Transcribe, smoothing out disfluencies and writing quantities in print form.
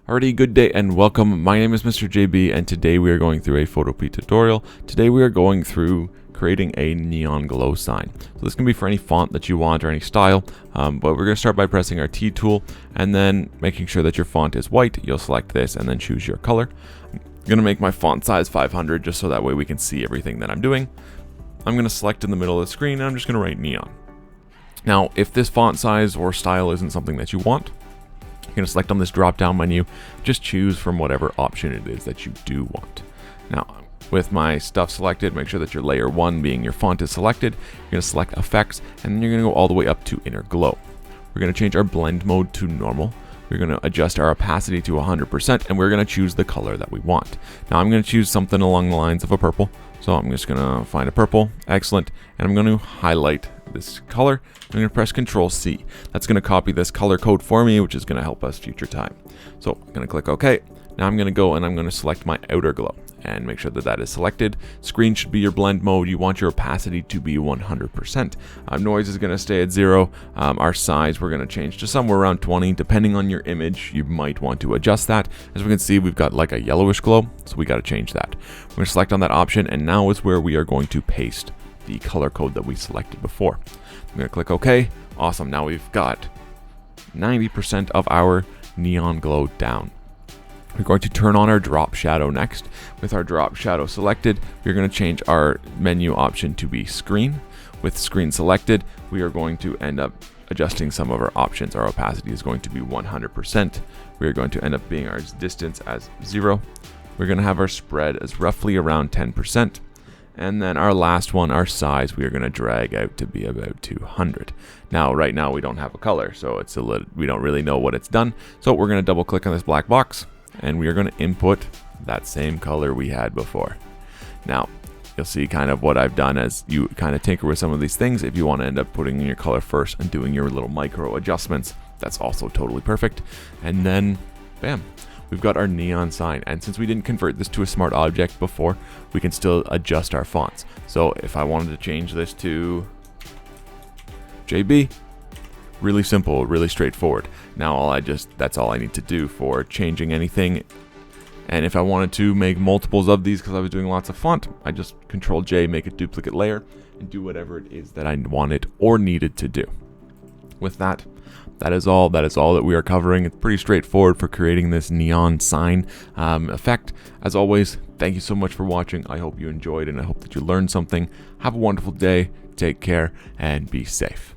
Alrighty, good day and welcome. My name is Mr. JB and today we are going through a PhotoPea tutorial. Today we are going through creating a neon glow sign. So this can be for any font that you want or any style, but we're going to start by pressing our T tool and then making sure that your font is white. You'll select this and then choose your color. I'm going to make my font size 500 just so that way we can see everything that I'm doing. I'm going to select in the middle of the screen and I'm just going to write neon. Now, if this font size or style isn't something that you want, you're going to select on this drop down menu, just choose from whatever option it is that you do want. Now, with my stuff selected, make sure that your layer 1 being your font is selected. You're going to select effects and then you're going to go all the way up to inner glow. We're going to change our blend mode to normal. We're going to adjust our opacity to 100% and we're going to choose the color that we want. Now I'm going to choose something along the lines of a purple. So I'm just going to find a purple, excellent, and I'm going to highlight this color. I'm going to press Control C. That's going to copy this color code for me, which is going to help us future time. So I'm going to click OK. Now I'm going to go and I'm going to select my outer glow and make sure that that is selected. Screen should be your blend mode. You want your opacity to be 100%. Noise is going to stay at 0. Our size we're going to change to somewhere around 20. Depending on your image, you might want to adjust that. As we can see, we've got like a yellowish glow, so we got to change that. We're going to select on that option, and now is where we are going to paste the color code that we selected before. I'm going to click OK. Awesome. Now we've got 90% of our neon glow down. We're going to turn on our drop shadow next. With our drop shadow selected, we're going to change our menu option to be screen. With screen selected, we are going to end up adjusting some of our options. Our opacity is going to be 100%. We are going to end up being our distance as 0. We're going to have our spread as roughly around 10%. And then our last one, our size, we are going to drag out to be about 200. Now, right now we don't have a color, so it's we don't really know what it's done. So we're going to double click on this black box and we are going to input that same color we had before. Now, you'll see kind of what I've done as you kind of tinker with some of these things. If you want to end up putting in your color first and doing your little micro adjustments, that's also totally perfect. And then, bam, we've got our neon sign. And since we didn't convert this to a smart object before, we can still adjust our fonts. So if I wanted to change this to JB, really simple, really straightforward. Now that's all I need to do for changing anything. And if I wanted to make multiples of these because I was doing lots of font, I just Control J, make a duplicate layer, and do whatever it is that I wanted or needed to do. With that, that is all that we are covering. It's pretty straightforward for creating this neon sign effect. As always, thank you so much for watching. I hope you enjoyed and I hope that you learned something. Have a wonderful day, take care, and be safe.